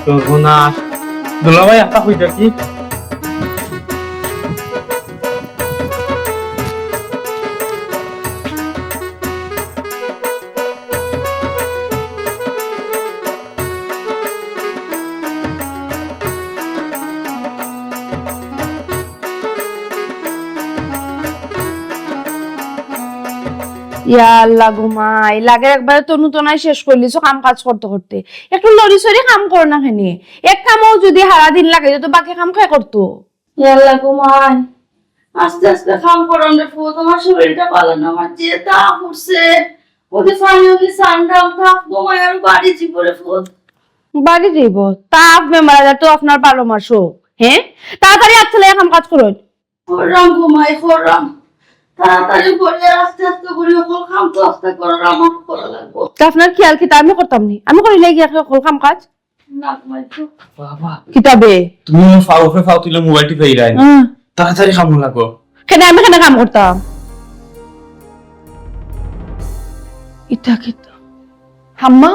সর্বনাশ দুলাভাই একটা কইটা কি ইয়া আল্লাহ ঘুমাই লাগে একবারে তনু তনাই শেষ করলি কাম কাজ করতে করতে একটু লড়ি সরি কাম কর না খেনি এক কামও যদি সারা দিন লাগে তো বাকি কাম খাই করতো ইয়া আল্লাহ ঘুমাই আস্তে আস্তে কাম করন রে ফুল তোমার শরীরটা ভালো না আমার যে তাপ উঠছে ওদের ফাইনালি সানডাউন থাক ঘুমাই আর বাড়ি জীবরে ফুল বাড়ি দিব তাপ বেমার আজার তো আপনার ভালো মাসো হ্যাঁ তাড়াতাড়ি আচ্ছা কাম কাজ করুন খররাম ঘুমাই খররাম তাড়াতাড়ি করে আস্তে আস্তে করে ওপর কাম তো আস্তে করে আমার করা লাগবে তা আপনার খেয়াল কি তা আমি করতাম নি আমি করি লাগি কাম কাজ না ঘুমাই তো বাবা কিতাবে তুমি ফাও তুলে মোবাইলটি পেয়ে তাড়াতাড়ি খামু লাগো কেন আমি কেন কাম করতাম ইটা কিতা হাম্মা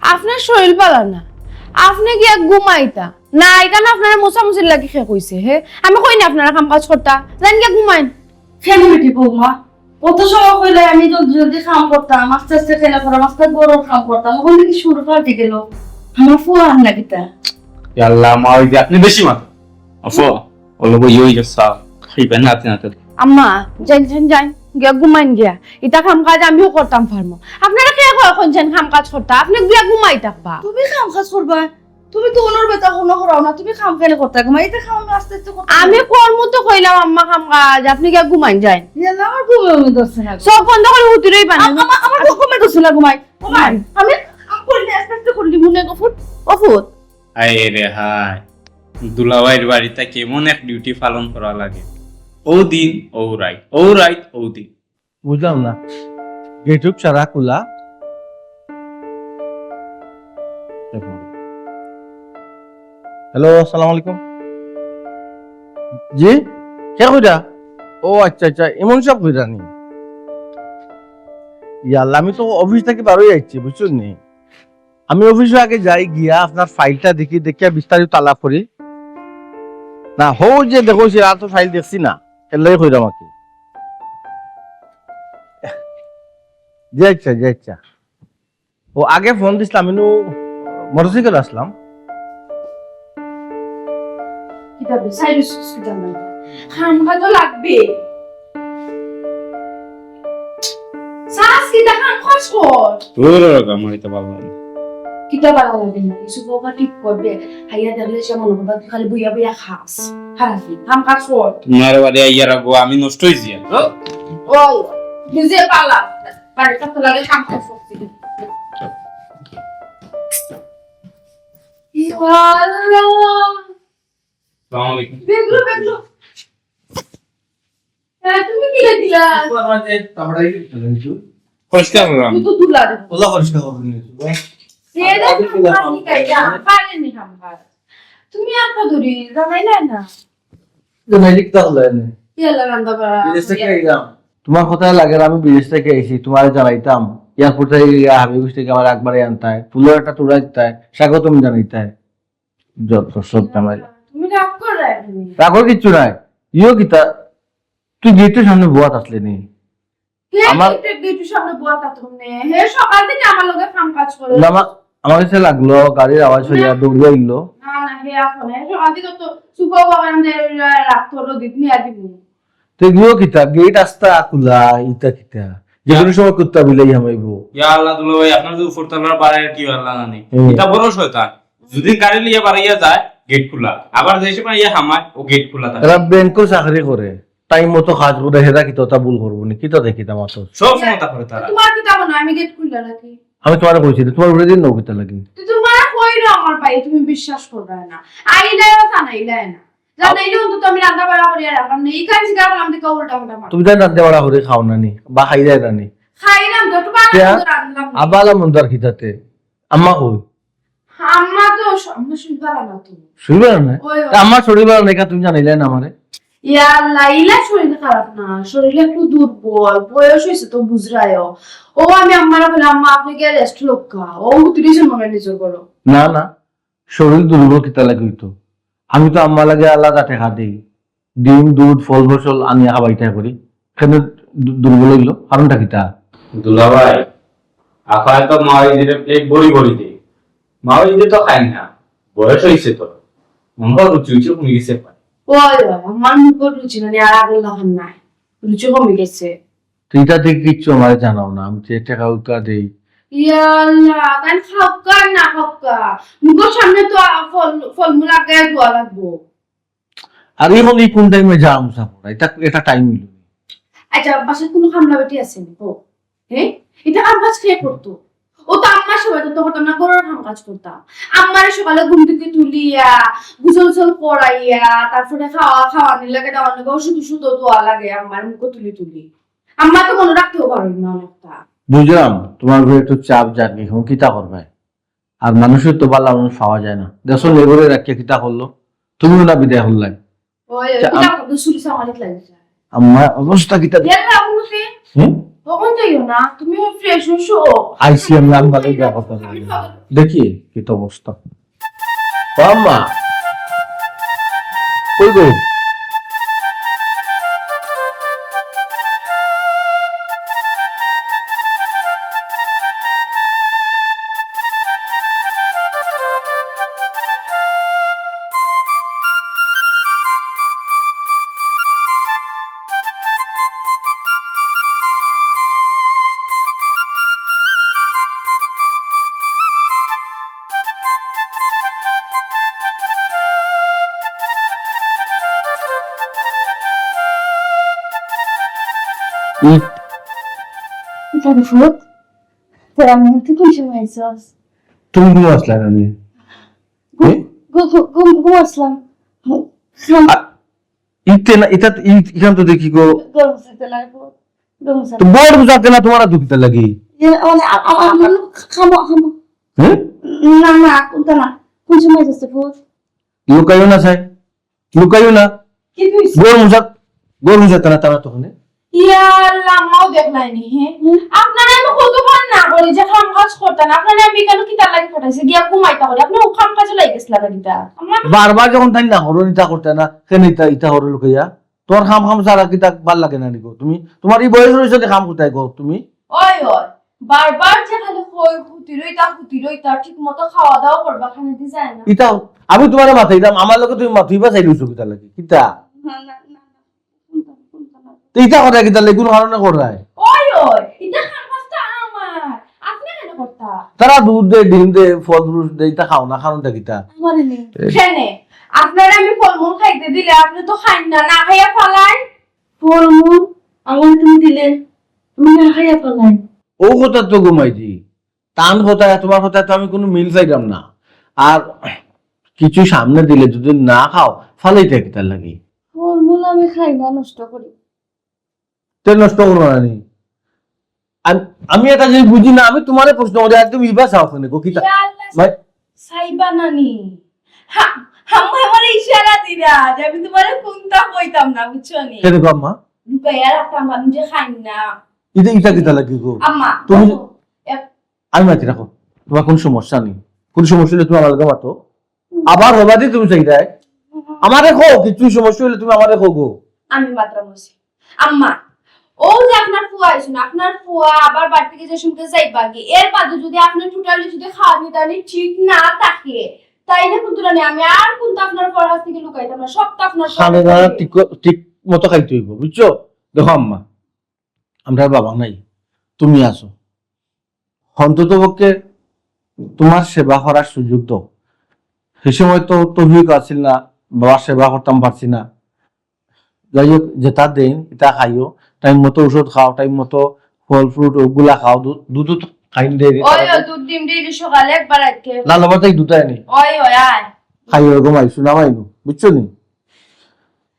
আপনার শরীর পালা না আপনি কি এক ঘুমাইতা না এখানে আপনার মোছামুছির লাগি খে কইছে হে আমি কই না আপনারা কাম কাজ করতা জান গিয়া ঘুমাইন খেলে মিটি বৌমা কত সময় হইলে আমি তো জলদি কাম করতাম আস্তে আস্তে খেলে করতাম আস্তে গরম কাম করতাম ওখান থেকে শুরু পাল্টে গেল আমার ফুয়ার না কিতা আল্লাহ মা ওই যে আপনি বেশি মাথা আফো ওলো বই ওই যে সাপ খাইবেন নাতে নাতে আম্মা যাই যাই গিয়া ঘুমাইন গিয়া ইটা কাম কাজ আমিও করতাম পারমু আপনারা কে এখন যেন কাম কাজ করতা আপনি গিয়া ঘুমাই থাকবা তুমি কাম কাজ করবা তুমি তো ওনার বেটা কোনো করাও না তুমি কাম খেলে করতে ঘুমাই এটা খাও না আস্তে আস্তে করতে আমি কর্ম তো কইলাম আম্মা কাম কাজ আপনি গিয়া ঘুমাইন যাই ইয়াল্লা আমার ঘুমে ঘুমে ধরছে না সব বন্ধ করে উঠিরই পানি আমার ঘুমে ধরছে না ঘুমাই ঘুমাই আমি করলে আস্তে আস্তে করলি মনে গফুট অফুত হায় রে হায় দুলাভাইয়ের বাড়িতে কেমন এক ডিউটি পালন করা লাগে ও দিন ও রাইট ও দিন বুঝলাম না গেটুক সারা খোলা হ্যালো আসসালামু আলাইকুম জি কে কইরা ও আচ্ছা আচ্ছা এমন সব কইরা নি ইয়াল্লা আমি তো অফিস থেকে বারোই যাচ্ছি বুঝছেন নি আমি অফিসে আগে যাই গিয়া আপনার ফাইলটা দেখি দেখিয়া বিস্তারিত আলাপ করি না হো যে দেখো সে আর তো ফাইল দেখছি না এলাই কইরা আমাকে জি আচ্ছা ও আগে ফোন দিছিলাম আমি মোটরসাইকেল আসলাম কিতাবে সাইরুস কিতাবে কাম কাজ লাগবে সাস কিতা কাম কাজ কর তোর আমার এটা ভালো না কিতা ভালো লাগে না কিছু বাবা ঠিক করবে হাইয়া দেখলে সে মনে করবে খালি বুইয়া বুইয়া খাস হারাফি কাম কাজ কর তোমার বাড়ি আইয়া রাখবো আমি নষ্ট হয়েছি ও নিজে পালা বাড়িটা তো লাগে কাম কাজ করতে ইয়াল্লাহ আসসালামু আলাইকুম বেগলো তুমি কি দিলা পরিষ্কার করলাম তুই তো তুলা দে ওলা পরিষ্কার করবেন তুমি আপা ধরি জানাই না তোমার কোথায় লাগে আমি বিদেশ থেকে আইছি তোমার জানাইতাম এয়ারপোর্ট থেকে হাবিবুস থেকে আমার একবারে আনতায় ফুলের একটা তুলা দিতায় স্বাগতম জানাইতায় যত সব জানাই তুমি রাগ করে তুমি রাগর কিচ্ছু নাই ইও কিতা তুই গেটের সামনে বুয়াত আসলে নি আমার গেটু সামনে বুয়াটা তুমি হে সকাল থেকে আমার লগে কাম কাজ করে আমার কাছে লাগলো গাড়ির আওয়াজ হইয়া দৌড়ে আইলো না হে এখন হে সকাল থেকে তো সুপার বাগানে রাখতো দিতনি আদি তো গিয়েও কিতা গেট আস্তা খুলা ইতা কিতা যেগুলো সময় কুত্তা বিলাই হামাইবো ইয়া আল্লাহ দুলাভাই আপনার যে উপর তলার বাড়ায় কি আল্লাহ জানে এটা বড় শয়তান যদি গাড়ি লিয়ে বাড়াইয়া যায় গেট খোলা আবার যেসে পায় ইয়া হামায় ও গেট খোলা থাকে এরা ব্যাংকও চাকরি করে টাইম মতো কাজ করে হেরা কিতা তা ভুল করবো নি কিতা দেখি তা মাত্র সব সময় তা করে তারা তোমার কি তেমন আমি গেট খুললা নাকি আমি তোমার কইছি তোমার উড়ে দিন নৌ কিতা লাগি তোমার কইলো আমার ভাই তুমি বিশ্বাস করবে না আইলাই না জানাইলাই না জানাইলে অন্তত আমি রান্না বাড়া করিয়া রাখলাম না এই কাজ গাবল আমি তো উল্টা উল্টা মার তুমি জান রাতে বড়া করে খাও না নি বা খাই যায় না নি খাইলাম তো তোমার রান্নাম আবালা মন্দার কিতাতে আম্মা কই আম্মা তো আমরা শুনবার না তুমি শুইবে না ওই আম্মা শরীর লেখা তুমি জানাইলে না আমারে ইয়া লাইলা শরীর খারাপ না শরীর একটু দুর্বল বয়স হয়েছে তো বুঝরায় ও আমি আম্মারা বলে আম্মা আপনি কি রেস্ট লোকা ও উত্তরিজন মনে নিজের করো না না শরীর দুর্বল কিতা লাগে হইতো আমি তো আম্মা লাগে আলাদা টেকা দিই ডিম দুধ ফল ফসল আনিয়া খাবাইটা করি কেন দুর্বল হইলো কারণটা কিতা দুলাভাই আপায় তো মাওয়াইজিরে এক বড়ি বড়ি দে মাওয়াইজি তো খাই না বয়স হয়েছে তো মনে রুচি উচি কমে গেছে পায় ওই আমার মুখের রুচি মানে আর আগের লাগান নাই রুচি কমে গেছে তুইটা থেকে কিচ্ছু আমার জানাও না আমি যে টাকা উকা দেই ইয়াল্লা কান খাওকা না খাওকা মুখের সামনে তো ফলমূল আগে ধোয়া লাগবো আর এখন এই কোন টাইমে যা মুসাফর এটা টাইম হইল আচ্ছা বাসায় কোনো খামলা বেটি আছে নি ও হ্যাঁ এটা কাম কাজ খেয়ে করতো ও তো আম্মার সময় তো করতাম না গরুর কাম কাজ করতাম আম্মার সকালে ঘুম থেকে তুলিয়া গুজল গুজল করাইয়া তারপরে খাওয়ানি লাগে দেওয়ার লাগে ওষুধ ওষুধ দোয়া লাগে আম্মার মুখে তুলি আম্মা তো মনে রাখতেও পারেন না অনেকটা বুঝলাম তোমার উপরে একটু চাপ জাগি এখন কিতা করবে আর মানুষের তো ভালো মানুষ পাওয়া যায় না দেখো লেবরে রাখিয়া কিতা করলো তুমিও না বিদায় হল্লাই ওই আচ্ছা, কিটা কত সুরি সামালিক লাগে আমার অবস্থা কিতা ইয়াল্লা আপনাকে হুম তখন যাইও না তুমি ফ্রেশ হইছো আইসি আমি ভালো যা কথা বলি। দেখি কি তো অবস্থা ও আম্মা কই গো জানি ফুট তোর আমি তুই কোন সময় আইসস তুমি ঘুম আসলে না নি ঘুম আসলাম ইতে না এটা ইখান তো দেখি গো গরম সাথে লাগবো গরম সাথে তো বড় বুঝাতে না তোমার দুঃখিত লাগি মানে আমার খামো হ্যাঁ না না কোনটা না কোন সময় আইসস ফুট লুকাইও না চাই লুকাইও না কি তুইস গোল মুজাতে না তারা তখন ইয়াল্লা আম্মাও দেখলাইনি হ্যাঁ আপনারা আমি কতবার না বলি যে কাম কাজ করতেন আপনারা আমি কেন কি তার লাগি ফাটাইছে গিয়া ঘুমাইতা করি আপনি ও কাম কাজে লাগি গেছলা গিতা আমরা বারবার যখন তাই না হরো নিতা করতে না কেন ইটা হরো লুকাইয়া তোর খাম সারা কিতা ভাল লাগে না নিগো তুমি তোমার এই বয়স রয়েছে খাম কোথায় গো তুমি ওই বারবার যে খালি কই হুতি লইতা ঠিক মতো খাওয়া দাওয়া করবা খানে দি যায় না ইটা আমি তোমার মাথায় দিলাম আমার লোকে তুমি মাথুইবা চাই দিছো কিতা লাগে কিতা না না না কোনটা না তো ইটা কথা কিতা লাগে কোন কারণে করায় ওই এটা কাম কাজটা আমার আপনি কেন করতা তারা দুধ দে ডিম দে ফল ফ্রুট দে ইটা খাও না কারণটা কিতা আমারে নেই কেনে আপনারা আমি ফলমূল খাইতে দিলে আপনি তো খাইন না না খাইয়া ফালাই ফলমূল আমার তুমি দিলে তুমি না খাইয়া পালাই ও কথা তো ঘুমাইছি টান কথা তোমার কথা তো আমি কোনো মিল চাইলাম না আর কিছু সামনে দিলে যদি না খাও ফালাইতে কিতা লাগে ফলমূল আমি খাই না নষ্ট করি তেল নষ্ট করবো না নি আমি এটা যদি বুঝি না আমি তোমারে প্রশ্ন করি আর তুমি ইবা চাও কেন গো কিতা ভাই সাইবা নানি আম্মা আমার ইশারা দিরা যে আমি তোমারে কোনটা কইতাম না বুঝছো নি কেন গো আম্মা লুকাইয়া রাখতাম আমি যে খাইন না ইটা কিতা লাগে গো আম্মা তুমি এক আমি মাতি রাখো তোমার কোন সমস্যা নেই কোন সমস্যা হলে তুমি আমার লগে মাতো আবার হবাদি তুমি চাই দেয় আমারে খো কিছু সমস্যা হলে তুমি আমারে খো গো আমি মাত্র বসি আম্মা ও যে আপনার ফুয়া আইছেন আপনার ফুয়া আবার বাড়ি থেকে যে শুনতে যাইবা কি এর বাদে যদি আপনার টোটালি যদি খাওয়া দাওয়া ঠিক না থাকে তাইলে কিন্তু না আমি আর কোনটা আপনার পড়া থেকে লুকাইতাম না সবটা আপনার খানে দানা ঠিক মতো খাইতে হইব বুঝছো দেখো আম্মা আমরা বাবা নাই তুমি আছো অন্তত পক্ষে তোমার সেবা করার সুযোগ দাও সে সময় তো তৌফিক আছিল না বাবার সেবা করতাম পারছি না যাই হোক যেটা দেন এটা খাইও টাইম মতো ওষুধ খাও টাইম মতো ফল ফ্রুট ওগুলা খাও দুধ খাইন দে ওই দুধ ডিম দিয়ে সকালে একবার আজকে লাল বাতাই দুটাই নেই ওই আয় খাইও ঘুমাইছো নামাইনো বুঝছো নি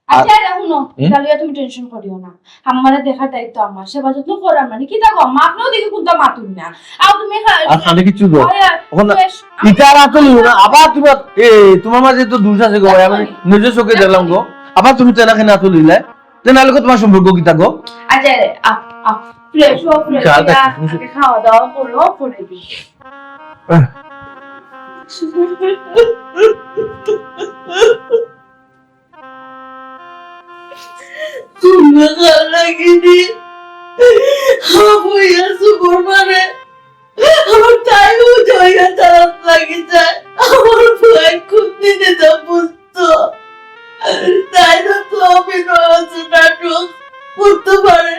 আচ্ছা দেখুন তাহলে তুমি টেনশন করিও না আমারে দেখার দায়িত্ব আমার সেবা যত্ন করার মানে কি দেখো মা আপনিও দেখি কোনটা মাতুন না আর তুমি আর খানে কিছু দাও ওখানে বেশ, ইটার আসলে না আবার তোমার তোমার মাঝে তো দুষ আছে গো আমি নিজের চোখে দেখলাম গো আবার তুমি তেনা খেনা তুলিলে তেনা লোক তোমার সম্পর্ক কিতা গো আচ্ছা ফ্রেশ চালটা কি? খাওয়া দাওয়া করো করে দিই তোমরা কার লাগিনি হইয়া সুগর মানে আমার তাইও জয়া তারাপ লাগি যায় আমার ভয় খুব দিনে যা বুঝতো তাই না তো অভিনয় আছে নাটক বুঝতে পারে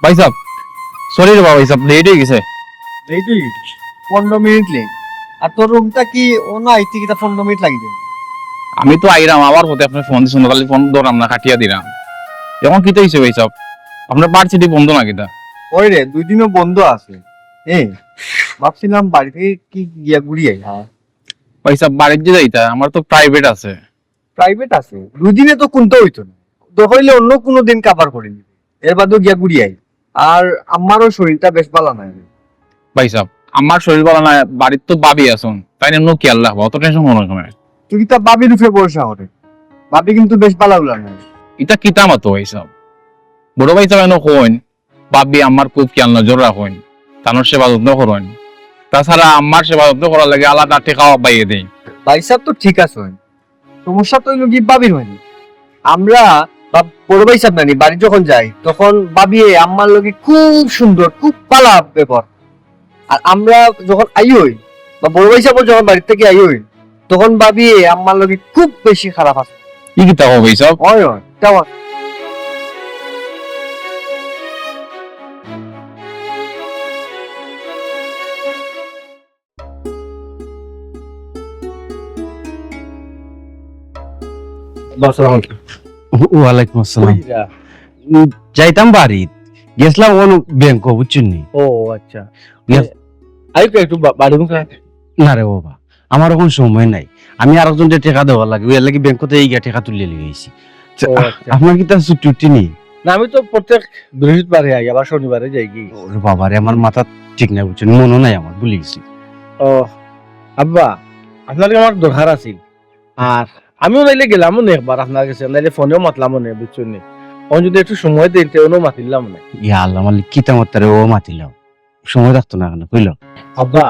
ভাই সাহেব সরি রে ভাই সাহেব লেট হয়ে গেছে এই তুই 15 মিনিট লেট আর তোর রুমটা কি অন্য আইতে কি 15 মিনিট লাগবে আমি তো আইরাম আবার হতে আপনার ফোন দিছেন তাহলে ফোন ধরাম না কাটিয়া দিলাম এখন কি তো হইছে ভাই সাহেব আপনার ভার্সিটি বন্ধ না কিটা ওই রে 2 দিনও বন্ধ আছে ভাবছিলাম বাড়ি থেকে কি গিয়া ঘুরিয়ে ভাই সাহেব বাড়ির যে যাইতা আমার তো প্রাইভেট আছে প্রাইভেট আছে 2 দিনে তো কোনটা হইতো না তো হইলে অন্য কোনো দিন কভার করে নিবি এর বাদেও গিয়া ঘুরিয়ে আর আমারও শরীরটা বেশ ভালো নাই ভাই সাহেব আমার শরীর ভালো না বাড়ির তো বাবি আছেন তাই এমন কি আল্লাহ অত টেনশন মনে হয় তুই তা বাবির উপরে ভরসা করে বাবি কিন্তু বেশ ভালো না এটা কিতা মতো ভাই সাহেব বড় ভাই সাহেব এনে কইন বাবি আমার খুব খেয়াল নজর রাখেন তানোর সেবা যত্ন করেন তাছাড়া আমার সেবা যত্ন করার লাগে আলাদা টেকাও বাইয়ে দেয় ভাই সাহেব তো ঠিক আছে সমস্যা তো হইল কি বাবির হয়নি আমরা বা বড় ভাই সাহেব নানি বাড়ি যখন যাই তখন বাবিয়ে আম্মার লগে খুব সুন্দর খুব পালা ব্যাপার আর আমরা যখন আই হই বা বড় ভাই সাহেব যখন বাড়ি থেকে আই হই তখন বাবিয়ে আম্মার লগে খুব বেশি খারাপ আছে কি কিতা হবে ভাই সাহেব হয় তেমন ওয়ালাইকুম আসসালাম যাইতাম বাড়ি গেছিলাম কোন ব্যাংক বুঝছেন নি ও আচ্ছা আই একটু বাড়ি মুখে না রে বাবা আমার এখন সময় নাই আমি আরেকজন টাকা দেওয়ার লাগে ওই লাগি ব্যাংকতে এই টাকা তুলে লিয়ে গেছি আপনার কি তার ছুটি নেই না আমি তো প্রত্যেক বৃহস্পতিবারে আই আবার শনিবারে যাই কি ওরে বাবা রে আমার মাথা ঠিক নাই বুঝছেন মনও নাই আমার ভুলে গেছি ও আব্বা আপনার আমার দরকার আছিল আর আমিও নাইলে গেলামও না একবার আপনার কাছে নাইলে ফোনেও মাতলামও না বুঝছেন নি ও যদি একটু সময় দিতে ওনও মাতিলাম না ইয়া আল্লাহ মালিক কি তামাত্তারে ও মাতিলাম সময় রাখতো না কেন কইল আব্বা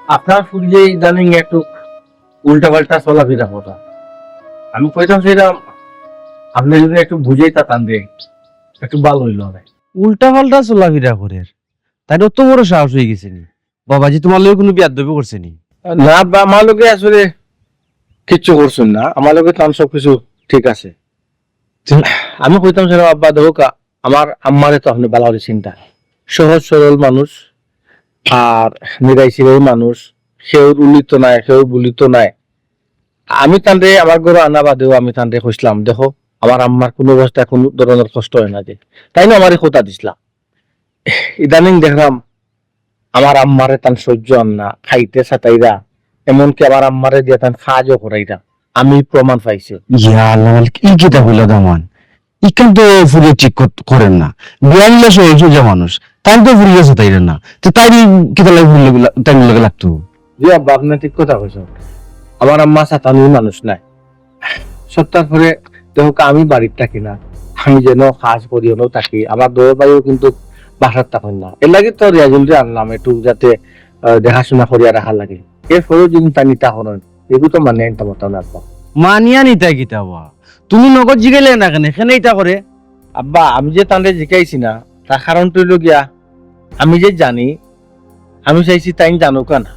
আপনার ফুরিয়ে ইদানিং একটু উল্টা পাল্টা চলাফেরা কথা আমি কইতাম সেটা আপনি যদি একটু বুঝেই তাতান দে একটু ভালো হইল না উল্টা পাল্টা চলাফেরা করে তাই অত বড় সাহস হয়ে গেছে নি বাবাজি তোমার লগে কোনো বিয়াদবি করছে নি না বা আমার লোকে আসলে কিচ্ছু করছেন না আমার লোকে তো সবকিছু ঠিক আছে আমি কইতাম সেটা আব্বা দেখো আমার আম্মারে তো আপনি বালাওয়ারি চিন্তা সহজ সরল মানুষ আর নিরাইশিরাই মানুষ সেও উলিত নাই সেও বুলিত নাই আমি তান্ডে আমার ঘরে আনা বাদেও আমি তান্ডে কইসলাম দেখো আমার আম্মার কোনো অবস্থায় কোনো ধরনের কষ্ট হয় না যে তাই না আমার কথা দিছিলাম ইদানিং দেখলাম আমার আম্মারে তান সহ্য আন না খাইতে সাতাইরা এমনকি আমার আম্মারে দিয়ে তান সাহায্য করাইরা আমি প্রমাণ পাইছি ইয়া আল্লাহ মালিক ই কিতা হইল দামান ইখান তো ফুলে ঠিক করেন না বিয়াল্লিশ হয়েছে যে মানুষ তাই তো ফুলে গেছে তাই না তো তাই কিতা লাগে ফুলে তাই লাগে লাগতো জি আব্বা আপনি ঠিক কথা কইছেন আমার আম্মা সাতানি মানুষ নাই সত্তার পরে দেখো আমি বাড়ির থাকি না আমি যেন কাজ করি হলো থাকি আমার দৌড় বাড়িও কিন্তু বাসার থাকেন না এর লাগে তো রিয়াজুলরে আনলাম একটু যাতে দেখাশোনা করিয়া রাখার লাগে এরপরেও যদি তা নিতা হন এগুলো তো মানে আনতে পারতাম না আব্বা মানিয়া নিতা কিতা বা তুমি নগদ জিগাইলে না কেন এখানে ইটা করে আব্বা আমি যে তান্ডে জিকাইছি না তার কারণটা হইল গিয়া আমি যে জানি আমি চাইছি তাই জানুক না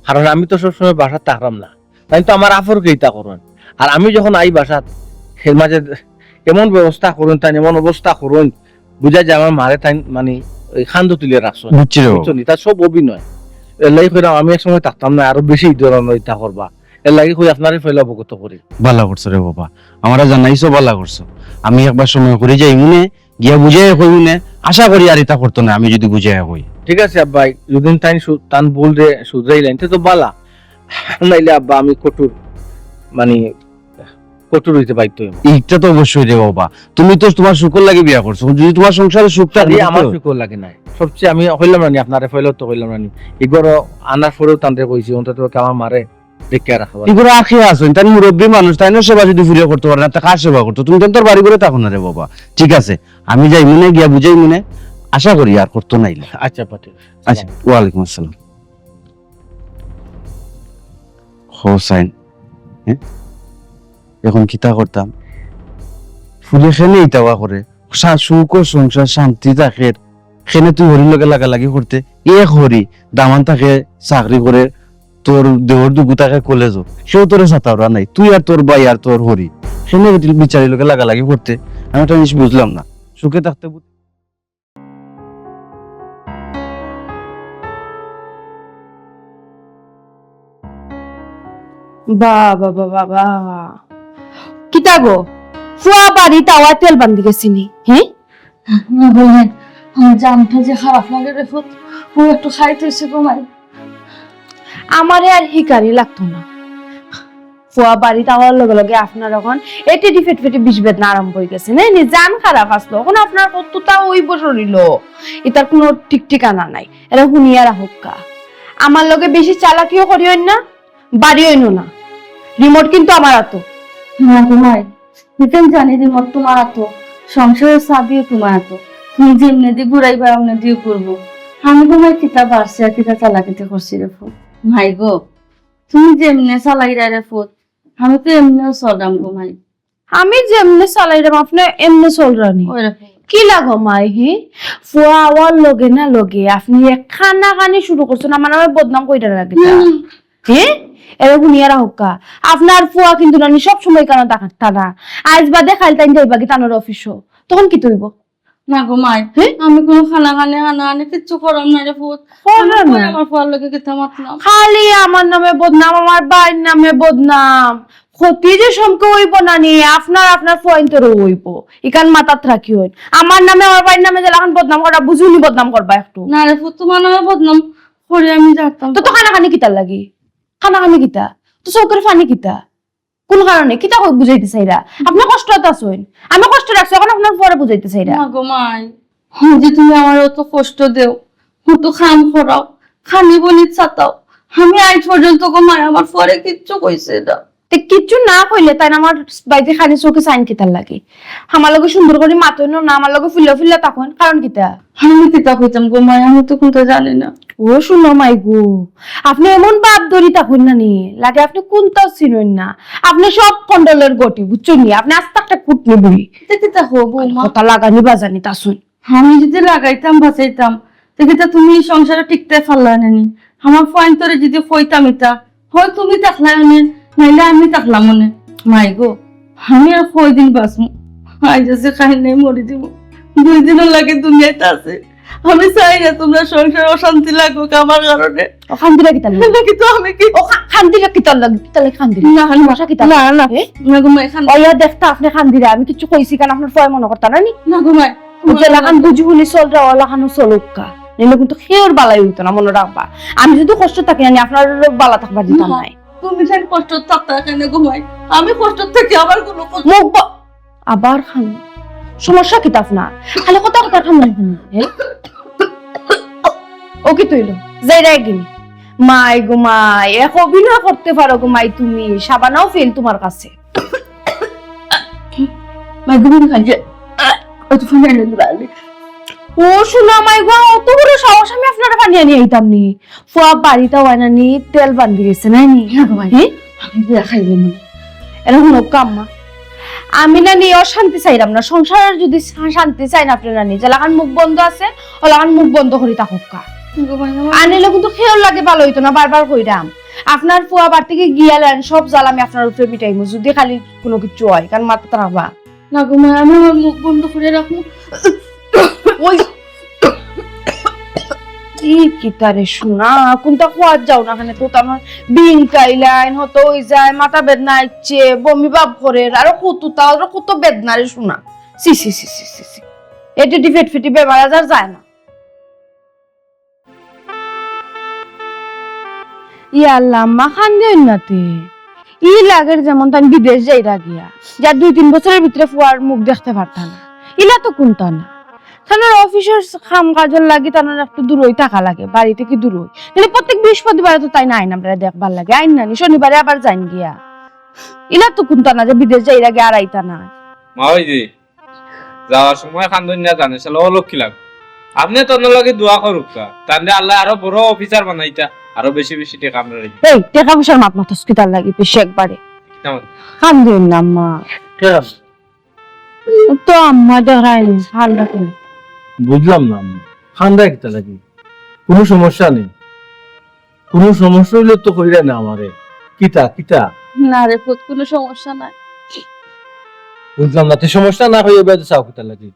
কারণ আমি তো সবসময় বাসাত থাকলাম না তাই তো আমার আফরকে ইতা করুন আর আমি যখন আই বাসাত এর মাঝে এমন ব্যবস্থা করুন তাই এমন অবস্থা করুন বুঝা যায় আমার মারে তাই মানে ওই খান্দ তুলে রাখছো বুঝছি রে বুঝছো নি তার সব অভিনয় এর লাগি কইরা আমি এক সময় থাকতাম না আরো বেশি ধরনের ইতা করবা এর লাগি কই আপনারই ফেলে অবগত করি ভালো করছো রে বাবা আমরা জানাইছো ভালো করছো আমি একবার সময় করে যাই মনে গিয়া বুঝাই কই মনে আশা করি আর এটা করতো না আমি যদি বুঝাই কই ঠিক আছে আব্বা যদি তাই তান ভুল রে শুধরাইলেন তো বালা নাইলে আব্বা আমি কঠোর মানে কঠোর হইতে বাধ্য হইব। এইটা তো অবশ্যই রে বাবা, তুমি তো তোমার সুখের লাগে বিয়া করছো, যদি তোমার সংসারে সুখটা খালি থাকে আমার তো- ফিকর লাগে নাই, সবচেয়ে আমি হইলাম রানি আপনারে ফেলত তো হইলাম রানি এগুলো আনার পরেও তান্তে কইছি অন্তত আমার মারে দেখে রাখবা। এগুলো আখিয়া আসুন, তাই মুরব্বী মানুষ, তাই না সেবা যদি ফুরিয়ে করতে পারে না, তা কার সেবা করতো? তুমি তো তোর বাড়ি করে থাকো না রে বাবা। ঠিক আছে, আমি যাই মনে গিয়া বুঝাই মনে, আশা করি আর করতো নাইলে। আচ্ছা পাটি, আচ্ছা, ওয়ালাইকুম আসসালাম। হোসাইন, হ্যাঁ এখন কিতা করতাম? ফুলে খেলে ইতাওয়া করে সুখ ও সংসার শান্তি থাকে, খেনে তুই হরির লগে লাগালাগি করতে এক হরি দামান থাকে চাকরি করে, তোর দেহর দুগু থাকে কলেজ, সেও তোরে সাতাওরা নাই, তুই আর তোর ভাই আর তোর হরি খেনে বিচারি লোকে লাগালাগি করতে। আমি একটা জিনিস বুঝলাম না, সুখে থাকতে বাবা বাবা বাবা, কিতা গো ফুয়া বাড়ি তাওয়া তেল বান্ধি গেছিনি? হ্যাঁ না বলেন, আমার জানটা যে খারাপ লাগে রে ফুট, ও একটু খাইতেছে ঘুমাই। আমারে আর হিকারি লাগতো না। ফুয়া বাড়ি তাওয়ার লগে লগে আপনার এখন এটি ডিফেট ফেটে বিষ বেদনা আরম্ভ হয়ে গেছে না, জান খারাপ আসলো এখন আপনার কতটা ওই বছর হইল, এটার কোনো ঠিক ঠিকানা নাই। এটা শুনিয়া রাখা, আমার লগে বেশি চালাকিও করিও না, বাড়িও না। রিমোট কিন্তু আমার হাতে। না ঘুমাই, নিতেন জানি রিমোট তোমার হাতো, সংসারের চাবিও তোমার হাতো, তুমি যেমনি দিয়ে ঘুরাইবা অমনি দিয়ে করবো। আমি ঘুমাই কিতা বাড়ছে আর কিতা চালাকিতে করছি রে ফুট। ভাই গো, তুমি যেমনি চালাই রে ফুট, আমি তো এমনিও চলাম ঘুমাই। আমি যেমনে চালাইলাম আপনি এমনি চলরানি। ওই রে ফুট, কি লাগো মাই হি ফুয়া আওয়ার লগে না লগে আপনি খানা খানি শুরু করছেন, আমার নামে বদনাম কইরা লাগে। হ্যাঁ এরা শুনিয়া রাখা, আপনার ফুয়া কিন্তু নানি সব সময় কেন টানা, আজ বাদে খাইল টাইম যাইবা কি টানোর অফিসও, তখন কি তুইব? না ঘুমাই, আমি কোনো খানা খানে কিচ্ছু করাম না রে ফুট। আমার ফুয়ার লোকে কিতা মাতলাম, খালি আমার নামে বদনাম, আমার ভাইয়ের নামে বদনাম, ক্ষতি যে সমকে হইব না নি আপনার আপনার পয়েন্টেরও হইব, ইকান মাথাত রাখি হইন। আমার নামে আমার ভাইয়ের নামে যেন বদনাম করা বুঝুনি, বদনাম করবা একটু। না রে ফুট, তোমার নামে বদনাম করে আমি জানতাম। তো খানা খানি কিতার লাগি, খানা খানি কিতা তো চৌকের ফানি কিতা, কোন কারণে কিতা বুঝাইতে চাইরা? আপনি কষ্ট আছেন, আমি কষ্ট রাখছি, এখন আপনার পরে বুঝাইতে চাইরা। না গো মাই, যে তুমি আমার অত কষ্ট দেও, তো খাম করাও, খানি বলি চাতাও, আমি আজ পর্যন্ত গো মাই আমার পরে কিচ্ছু কইছে না। কিচ্ছু না কইলে তাই আমার বাইতে খানি চোখে সাইন কিতার লাগে? আমার লগে সুন্দর করে মাতই না, আমার লগে ফুল্লা ফুল্লা তখন কারণ কিতা? আমি কিতা কইতাম গো মাই, আমি তো কোনটা জানি না। ও শুনো মাই গো, আপনি এমন বাপ ধরি তখন না নি লাগে, আপনি কোনটাও চিনেন না, আপনি সব কন্ডলের গটি বুঝছো নি, আপনি আস্তে একটা কুটনি বুড়ি কিতা হো বৌমা, কথা লাগানি বাজানি তা শুন। আমি যদি লাগাইতাম বাঁচাইতাম কিতা তুমি সংসারে টিকতে পারলা নানি? আমার পয়েন্ট তোরে যদি কইতাম ইতা হয় তুমি থাকলা মনে, নাইলে আমি থাকলাম মনে। মাই গো, আমি আর কয়দিন বাঁচবো? আজ আছে খাই নাই মরে দিব, 2 দিনের লাগে দুনিয়াতে আছে। আমি চাই না তোমরা সংসার অশান্তি লাগুক আমার কারণে। খান্দিরা কিতা লাগে? নাকি তো আমি কি খান্দিরা কিতা লাগে? কিতা লাগে খান্দিরা? না ভাষা কিতা? না না এ? না ঘুমাই খান, ওয়া দেখতা আপনি খান্দিরা, আমি কিছু কইছি কারণ আপনার ফয় মনে করতা না নি, না ঘুমাই যে লাগান বুঝি শুনি চলরা ওলা খানো চলুকা, নিলে কিন্তু খেয়ের বালাই হইতো না, মনে রাখবা। আমি যদি কষ্ট থাকি না আপনার বালা থাকবার দিতাম নাই। তুমি যেন কষ্ট থাকতা কেন ঘুমাই, আমি কষ্ট থেকে আবার কোনো কষ্ট মুখ আবার খান, সমস্যা কিতা আপনার? খালি কথা কথা খান না। ও কি তৈল যাই রে গিনি মাই গো মাই, এক অভিনয় করতে পারো গো মাই, তুমি সাবানাও ফেল তোমার কাছে। মাই ঘুমিয়ে খাইছে অত ফোন এনে দিবালি। ও শোনা মাই গো, অত বড় সাহস আমি আপনার পানি আনি আইতাম নি? ফুয়া বাড়িতে হয় নি, তেল বান্ধি গেছে নাই নি? আমি বিয়া খাইলে মনে এরকম কাম্মা আমি না নি অশান্তি চাইলাম না, সংসারের যদি শান্তি চাই না আপনারা নি, যেলাখান মুখ বন্ধ আছে ওলাখান মুখ বন্ধ করি থাকুক। আনিলে কিন্তু খেয়াল লাগে ভালো হইতো না, বারবার কইরাম আপনার ফুয়া বার থেকে গিয়ালেন সব জ্বালা আমি আপনার উপরে মিটাইমু যদি খালি কোনো কিছু হয়, কারণ মাথা রাখবা না ঘুমাই, আমি আমার মুখ বন্ধ করে রাখবো। ওই কিতারে শোনা কোনটা খোয়ার যাও না, খানে তো আমার বিং টাইলাইন হতো ওই যায়, মাথা বেদনা ইচ্ছে, বমি ভাব করে, আরো কত বেদনা রে শোনা। সি সি সি সি সি সি, এটি ডিফেট ফেটি বেমার আজার যায় না। ইয়া আল্লাহ মা খান দেন নাতে, ই লাগের যেমন তাই বিদেশ যাইরা গিয়া যার 2-3 বছরের ভিতরে ফুয়ার মুখ দেখতে পারতাম না ইলা তো কোনটা না থানার অফিসের কাম কাজের লাগি তানার একটু দূরই টাকা লাগে বাড়ি থেকে দূরই তাহলে প্রত্যেক বৃহস্পতিবারে তো তাই না আইন আমরা দেখবার লাগে আইন নানি শনিবারে আবার যাইন গিয়া ইলা তো কোনটা না যে বিদেশ যাইরা গিয়া আর আইতা না মা ওই যে যাওয়ার সময় খান্দন না জানে চলো লক্ষ্মী লাগ আপনি তো লগে দোয়া করুক তাহলে আল্লাহ আরো বড় অফিসার বানাইতা আরো বেশি বেশি টাকা আমরা রেখে এই টাকা পয়সার মাপ মাথা স্কিতার লাগি বেশি একবারে কান্দেন না আম্মা ঠিক আছে তো আম্মা দেখায়নি ভাল লাগে বুঝলাম না আমি ঠান্ডা একটা লাগি কোনো সমস্যা নেই কোনো সমস্যা হইলে তো কইরা না আমারে কিতা কিতা না রে পুত কোনো সমস্যা নাই বুঝলাম না, সমস্যা না হইয়া বেড়ে চাও কিতা লাগি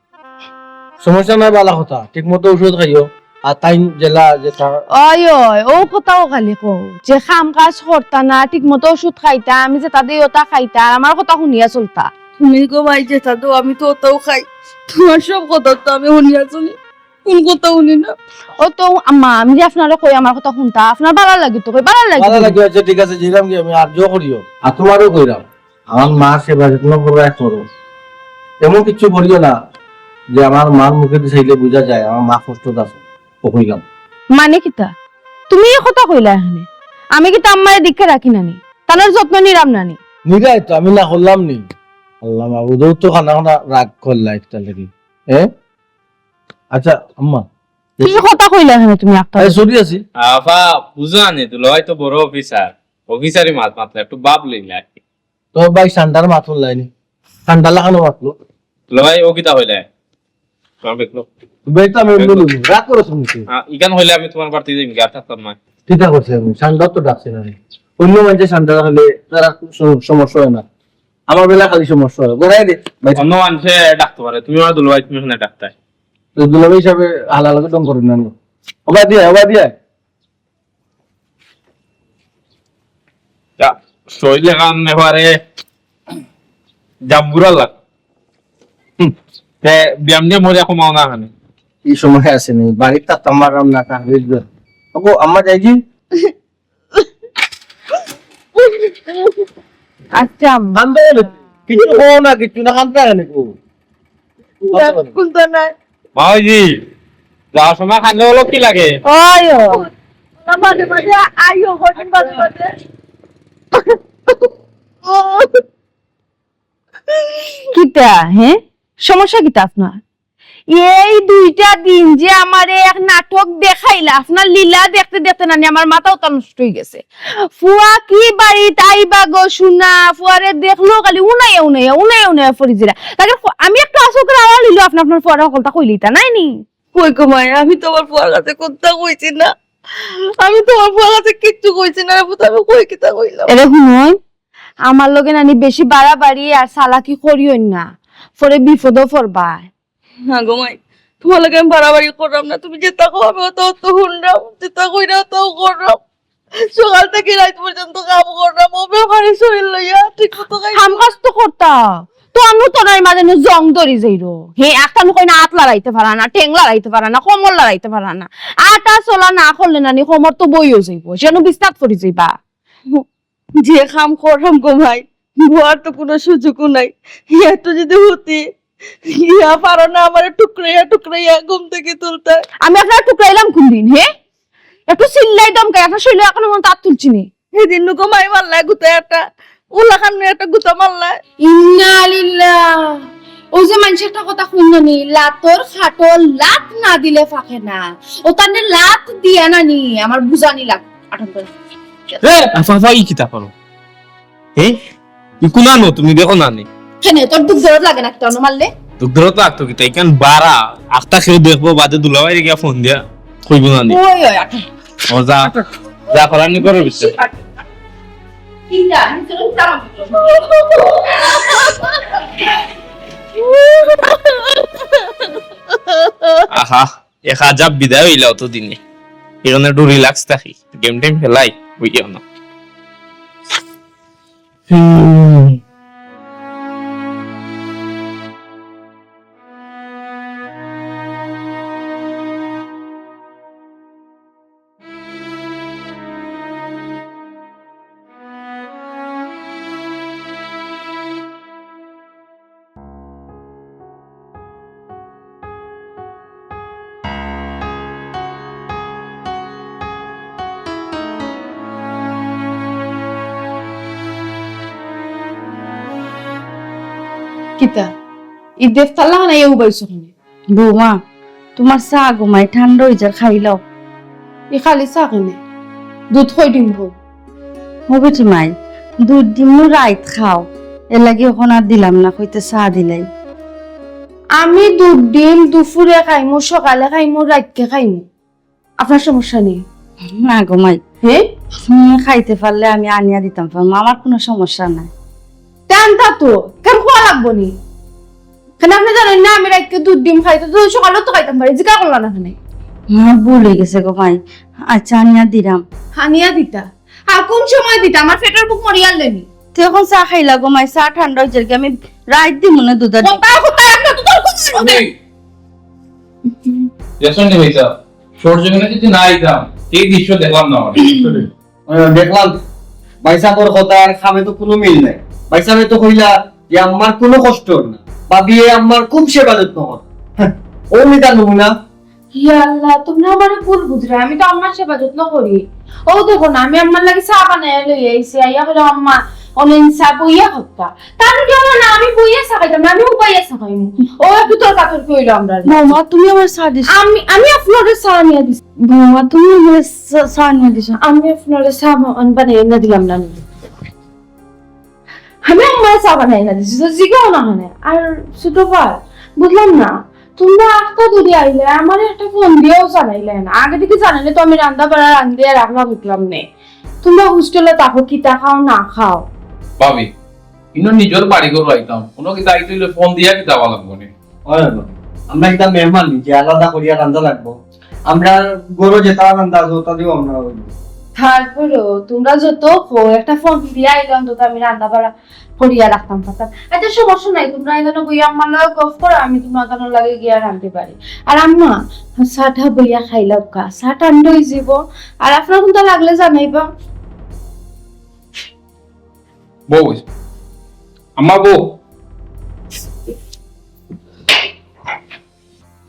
সমস্যা নাই বালা কথা ঠিক মতো ওষুধ খাইও আর তাই জেলা যেটা ওই ওই ও কথাও খালি কও যে কাম কাজ করতা না ঠিক মতো ওষুধ খাইতা আমি যে তাদের ওটা খাইতা আর আমার কথা শুনিয়া চলতা তুমি ঘুমাই যেতা তো আমি তো ওটাও খাই তোমার সব কথা তো আমি শুনিয়া চলি কোন কথা শুনি না ও তো আম্মা আমি যে আপনারা কই আমার কথা শুনতা আপনার ভালো লাগে তো কই ভালো ভালো লাগে লাগে আছে ঠিক আছে জিরাম কি আমি আর্য করিও আর তোমারও কইরাম আমার মা সেবা যত্ন করবো এক করো এমন কিছু বলিও না যে আমার মার মুখে দিয়ে চাইলে বোঝা যায় আমার মা কষ্ট আছে ও কইলাম মানে কিতা তুমি এই কথা কইলা এখানে আমি কি আম্মারে দিকে রাখি নানি তানার যত্ন নিরাম নানি নিরাই তো আমি না করলাম নি আল্লাহ মাবুদও তো খানা খানা রাগ করলা একটা লাগি আচ্ছা আম্মা কি কথা কইলা এখানে তুমি একটা সরি আছি আফা বুঝা নে তো লয় তো বড় অফিসার অফিসারই মাত মাত্র একটু বাপ লইলা তো ভাই ঠান্ডার মাথুন লাইনি ঠান্ডা লাগানো মাতলো লয় ও কিতা হইলে তোমার দেখলো বেটা আমি বলবো রাগ করো শুনছি ইগান হইলে আমি তোমার বাড়িতে যাই গা থাকতাম না ঠিক আছে আমি ঠান্ডা তো ডাকছি না অন্য মানুষের ঠান্ডা হলে তারা সমস্যা হয় না আমার বেলা খালি সমস্যা হয় গোড়াই দে ভাই অন্য মানুষে ডাকতে পারে তুমি আমার দুলভাই তুমি ওখানে ডাক্তার দুলাভাই হিসাবে হালালাকে দম করেন না ওবা দিয়ে শরীরে কান এবারে জাম্বুরা লাগ ব্যায়াম দিয়ে মজা কমাও না এখানে এই সময় আসেনি বাড়ির তা তামার রাম না কা বুঝবে ওগো আম্মা যাই কি আচ্ছা আম্মা কান্দে কিছু কো না কিছু না কান্দে না কো কোনটা নাই মাওজি যাওয়ার সময় খাইলে হলো কি লাগে ওই ও মাঝে মাঝে আইও হঠাৎ মাঝে মাঝে কিতা হ্যাঁ সমস্যা কিতা আপনার এই 2টা দিন যে আমারে এক নাটক দেখাইলা আপনার লীলা দেখতে দেখতে নানি আমার মাথাও তো নষ্ট হয়ে গেছে ফুয়া কি বাড়ি তাই বাগো শুনা ফুয়ারে দেখলো খালি উনাইয়া ফরিজিরা তাকে আমি একটু আসো করে আওয়াজ লিলো আপনার ফুয়ারা সকলটা কইলিতা নাই নি কই কমাই আমি তোমার ফুয়ার কাছে কথা কইছি না আমি তোমার ফুয়ার কাছে কিচ্ছু কইছি না আমি কই কিতা কইলাম এরে শুনই আমার লগে নানি বেশি বাড়াবাড়ি আর চালাকি করিও না পরে বিপদও পড়বা হ্যাঁ গোমাই তোমার লাগে আমি বাড়াবাড়ি করলাম না তুমি যেটা কো আমি অত শুনলাম যেটা কইরা তাও করলাম সকাল থেকে রাত পর্যন্ত কাম করলাম ও ব্যাপারে শরীর লইয়া ঠিক মতো কাম কাজ তো করতা তো আমি তো নাই মাঝে জং ধরি যাইরো হে একটা কই না আট লড়াইতে পারা না ঠেং লড়াইতে পারা না কোমর লড়াইতে পারা না আটা চলা না করলে নানি কোমর তো বইও যাইব সেন বিস্তার করি যাইবা যে কাম করলাম গোমাই বুয়ার তো কোনো সুযোগও নাই এত যদি হতি ইয়া পারো না আমার টুকরাইয়া ঘুম থেকে তুলতে আমি আপনার টুকরাইলাম কোন দিন হে একটু চিল্লাই দমকাই আপনার শরীরে এখনো মন তার তুলছি নি সেদিন গোমাই মারলা গুতা একটা উলা খান একটা গুতা মারলা ইন্না লিল্লাহ ওই যে মানুষ একটা কথা শুননি লাতর খাটল লাত না দিলে ফাঁকে না ও তানে লাত দিয়া নানি আমার বুঝানি লাগ আটন করে আফা ই কিতা করো ইকুনা নো তুমি দেখো না নে কেন তোর দুধ দরদ লাগে না একটা মারলে দুগ্ধর তো আগতো কিতা ইকান বারা আখতা খেয়ে দেখবো বাদে দুলাভাই গিয়া ফোন দিয়া কইব না নি ওই ওই আটন ও যা যা করানি করো বিশ্ব কিনা তোর তাম আহা এক আজাব বিদায় হইলা অত দিনে এখানে একটু রিল্যাক্স থাকি গেম টেম খেলাই বুঝিও না কিতা ই দেফতালা না ইউ বাইছো খানে বৌমা তোমার চা ঘুমাই ঠান্ডা হয়ে যার খাইলাও ই খালি চা খানে দুধ খই দিম ভোগ হবে মাই দুধ দিম রাইত খাও এর লাগে এখন আর দিলাম না কইতে চা দিলাই আমি দুধ ডিম দুপুরে খাইমু সকালে খাইমু রাতকে খাইমু আপনার সমস্যা নেই না ঘুমাই হে তুমি খাইতে পারলে আমি আনিয়া দিতাম পারবো আমার কোনো সমস্যা নাই টানটা তো কেন খোয়া লাগবো নি কেন আপনি জানেন না আমি রাতকে দুধ ডিম খাইতে তো সকালেও তো খাইতাম পারি জিকা করলা না খানে ভুল হয়ে গেছে ঘুমাই আচ্ছা আনিয়া দিলাম হানিয়া দিতা আর কোন সময় দিতা আমার পেটের বুক মরিয়াল লেনি তুই এখন চা খাইলা ঘুমাই চা ঠান্ডা হয়ে যার আমি রাইত দিব না দুধ আর কোথায় কোথায় একটা তো তোর কোথায় রেশন নেই ভাইসা শর্ট জমিনে যদি না আইতাম এই দৃশ্য দেখলাম না দেখলাম বাইসাবর কথা আর খামে তো কোনো মিল নাই বাইসাবে তো কইলা যে আমার কোনো কষ্ট না বাবিয়ে আমার খুব সেবা যত্ন কর ও নিতা নমুনা ইয়া আল্লাহ তোমরা আমারে ভুল বুঝরা আমি তো আম্মার সেবা যত্ন করি ও দেখো না আমি আম্মার লাগি চা বানায় লই আইছি আইয়া হলো আম্মা অনেন চা বইয়া হত্যা তার কি হলো না আমি বইয়া চা খাইতাম না আমি উপাইয়া চা খাইমু ও একটু তোর কাতর কইলো আমরা বৌমা তুমি আমার চা দিস আমি আপনারে চা নিয়ে দিছি বৌমা তুমি আমার চা নিয়ে দিস আমি আপনারে চা বানাই না দিলাম না আমি আম্মার চা বানাই না দিছি তো জিগাও না মানে আর ছোট ভাই বুঝলাম না তোমরা একটা দূরে আইলে আমার একটা ফোন দিয়েও জানাইলে না আগে থেকে জানাইলে তো আমি রান্না বাড়া রান্ধিয়ে রাখলাম বুঝলাম নে তোমরা হোস্টেলে থাকো কিতা খাও না খাও ভাবি ইনো নিজের বাড়ি করে আইতাম কোনো কি দায়িত্ব হইলে ফোন দিয়া কি দেওয়া লাগবো নি আমরা একটা মেহমান যে আলাদা করিয়া রান্না লাগবো আমরা গরো যেটা রান্না আছে ওটা দিও আমরা তারপরেও তোমরা যত হো একটা ফোন দিয়ে আইলাম তো আমি রান্না বাড়া করিয়া রাখতাম পারতাম আচ্ছা সমস্যা নাই তোমরা এখানে বইয়া আমার লগে গফ করো আমি তোমার এখানে লাগে গিয়া রাঁধতে পারি আর আম্মা চাটা বইয়া খাইলাম কা চা ঠান্ডা হয়ে যাব আর আপনার কোনটা লাগলে জানাইবা বউ আম্মা বউ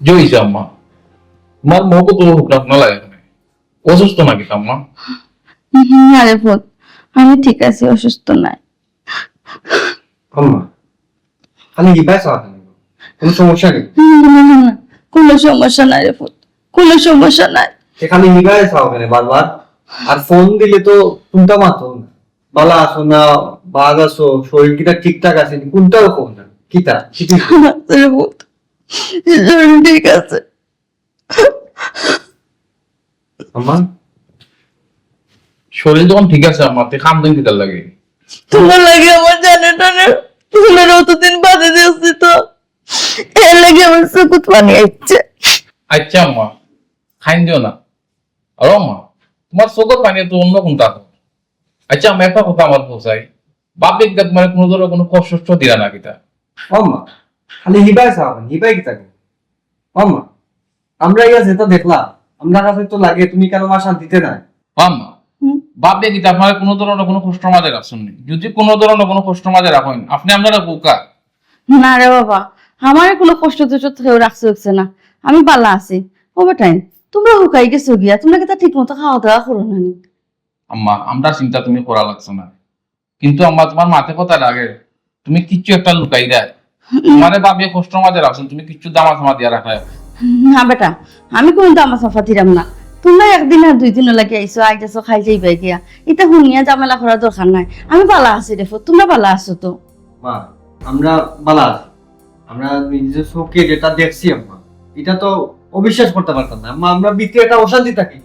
জয়িস আম্মা তোমার মুখ তো হুকনাক না লাগে এখানে অসুস্থ নাকি আম্মা আরে ফোন আমি ঠিক আছি অসুস্থ নাই আম্মা আমি কি বাইসা কোনো সমস্যা নেই না, কোনো সমস্যা নাই রে ফোন কোনো সমস্যা নাই এখানে নিবাই চাও কেন বারবার আর ফোন দিলে তো কোনটা মাতো না বালা আসো না বাঘ আসো শরীর কিটা ঠিকঠাক আছে কোনটাও কোন না কিটা রে ফোন শরীর ঠিক আছে আম্মা শরীর যখন ঠিক আছে আমার তুই খাম দিন দিতে লাগে তোমার লাগে আমার জানে টানে ফুলের অতদিন বাদে দিয়েছি তো এর লাগে আমার চকুত পানি আসছে আচ্ছা আম্মা খাইন দিও না আর আম্মা তোমার চোখের পানি তো অন্য কোনটা আচ্ছা আমি একটা কথা আমার বোঝাই বাপের দেখ মানে কোনো ধরনের কোনো কষ্ট দিলা না কিতা আম্মা খালি হিবাই চাও হিবাই কি থাকে আম্মা আমরা ইয়া যেটা দেখলাম আমরা কাছে তো লাগে তুমি কেন মা শান্তিতে নাই আম্মা বাপে কিতা আপনার কোনো ধরনের কোনো কষ্ট মাঝে রাখছেন নি যদি কোনো ধরনের কোনো কষ্ট মাঝে রাখেন আপনি আপনারা বোকা না রে বাবা আমার কোনো কষ্ট তো কেউ রাখছে হচ্ছে না আমি বালা আছি ও বেটাই তোমরা হুকাই গেছো গিয়া তোমরা কি তা ঠিক মতো খাওয়া দাওয়া করো না নি? আম্মা আমরা চিন্তা তুমি করা লাগছে না কিন্তু আম্মা তোমার মাথে কথা লাগে তুমি কিচ্ছু একটা লুকাই দেয় মানে বাপে কষ্ট মাঝে রাখছেন তুমি কিচ্ছু দামা থামা দিয়া রাখায় না বেটা আমি কোনো দামা সাফা দিলাম না তোমরা একদিন আর 2 দিন লাগে আইসো আই যাচ্ছ খাই যাইবে গিয়া এটা শুনিয়া ঝামেলা করার দরকার নাই আমি বালা আছি রে তোমরা বালা আছো তো মা আমরা বালা আছি। আমরা নিজের চোখে যেটা দেখছি আম্মা এটা তো অবিশ্বাস করতে পারতাম না আম্মা আমরা ভিতরে একটা অশান্তি থাকি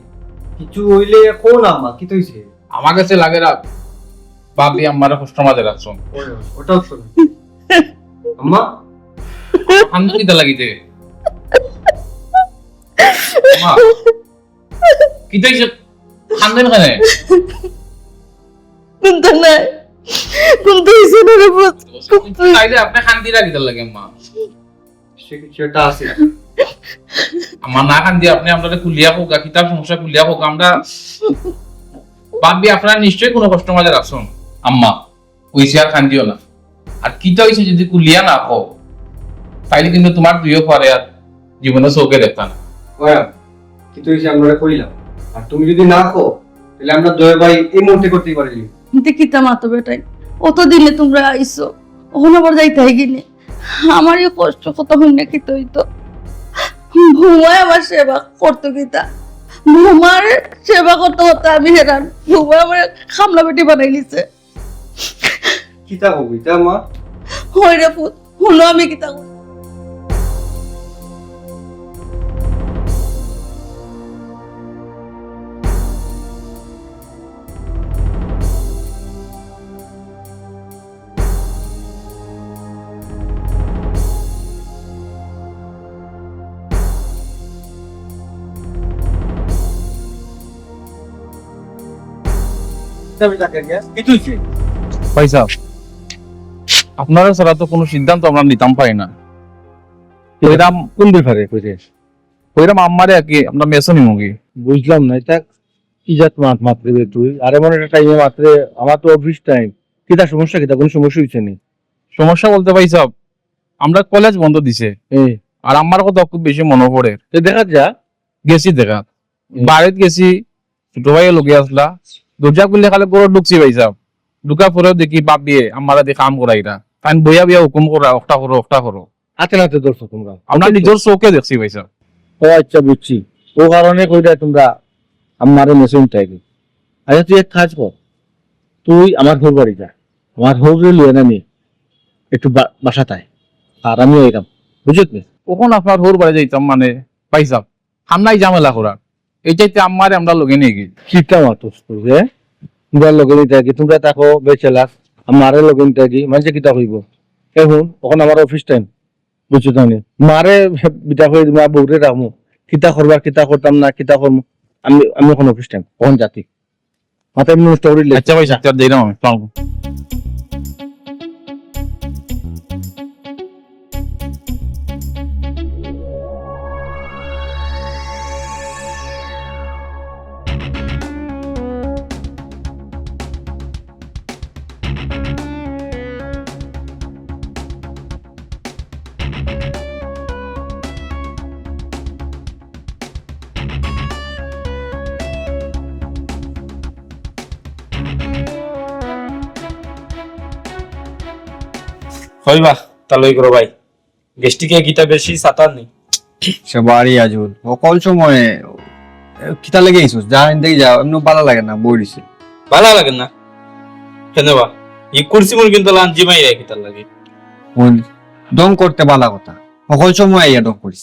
কিছু হইলে কোন আম্মা কি তো হইছে আমার কাছে লাগে রাখ বাপে আমার কষ্ট মাঝে রাখছেন ওটাও শোনো আম্মা আন্দো কিতা লাগিতে মা কিতা হইছে খান্দেন কেন কিন্তু নাই কিন্তু হইছে না রে পুত তাইলে আপনি খান্দি রাখিতে লাগে মা সেটা আছে আমার না খান্দি আপনি আপনাদের কুলিয়া হোক কিতাব সমস্যা কুলিয়া হোক আমরা ভাবি আপনারা নিশ্চয়ই কোনো কষ্ট মাঝে রাখছেন আম্মা ওইসে আর খান্দিও না আর কিতা হইছে যদি কুলিয়া না হোক তাইলে কিন্তু তোমার দুইও পরে আর জীবনে চৌকে দেখতা না ওয়া কিন্তু হইছে আমরা কইলাম আর তুমি যদি না কো তাহলে আমরা দয়া ভাই এই মুহূর্তে করতেই পারি কিন্তু কিতা মাতো বেটাই অত দিনে তোমরা আইসো ওখানে আবার যাইতে গেলে আমার এই কষ্ট কত হইন কি হইতো ভুমায় আমার সেবা করতো কিতা ভুমার সেবা করতে করতে আমি হেরান ভুমা আমার খামলা বেটি বানাই লিছে কিতা কবিতা মা হই রে পুত হলো আমি কিতা করি। ভাই সাহেব আপনারা ছাড়া তো কোনো সিদ্ধান্ত আমরা নিতাম পারি না কইরাম কোন ব্যাপারে কইরে কইরাম আমারে কি আমরা মেসনি মুগি বুঝলাম না এটা কি জাত মাত্রে তুই আরে মনে একটা টাইমে মাত্রে আমার তো অফিস টাইম কিতা সমস্যা কিতা কোন সমস্যা হইছে নি সমস্যা বলতে ভাই সাহেব আমরা কলেজ বন্ধ দিছে আর আমার কথা খুব বেশি মনে পড়ে তো দেখা যা গেছি দেখা বাড়িতে গেছি ছোট ভাই লোকে আসলা দরজা খুললে খালে গরু ঢুকছি ভাই সাহেব ঢুকা পরেও দেখি বাপ দিয়ে আমার দিয়ে কাম করাইরা তাই বইয়া বিয়া হুকুম করা অফটা করো হাতে নাতে ধরছো তোমরা আমরা নিজের চোখে দেখছি ভাই সাহেব ও আচ্ছা বুঝছি ও কারণে কইরা তোমরা আমারে মেসেজ টাইকে আচ্ছা তুই এক কাজ কর তুই আমার ঘর বাড়ি যা আমার হোরে লয়ে না নি একটু বাসাতায় আর আমি এলাম বুঝলি কখন আপনার হোর বাড়ি যাইতাম মানে ভাই সাহেব হামনাই ঝামেলা করার এই চাইতে আমারে আমরা লগে নিয়ে গেছি শীতটা মাতো হ্যাঁ তোমরা লগে নিতে থাকি তোমরা থাকো বেচেলাস আমারে লগে নিতে থাকি মানে কিতা হইব এখন তখন আমার অফিস টাইম বুঝছো তাহলে মারে বিটা হয়ে মা বউরে রাখবো কিতা করবার কিতা করতাম না কিতা করবো আমি এখন অফিস টাইম কখন জাতি মাথায় এমনি নষ্ট করিলে আচ্ছা ভাই সাহেব দিলাম আমি আসসালামু আলাইকুম। হইবা তালই করো ভাই গেস্টিকে গীতা বেশি সাতার নেই সে বাড়ি আজুল অকল সময়ে কিতা লেগে আইসুস যা দেখি যা এমনি ভালো লাগে না বই দিছে ভালো লাগে না কেন বা ই কুরসি মুর কিন্তু লাঞ্জি মাই রাখি তার লাগে দম করতে ভালো কথা অকল সময় আইয়া দম করিস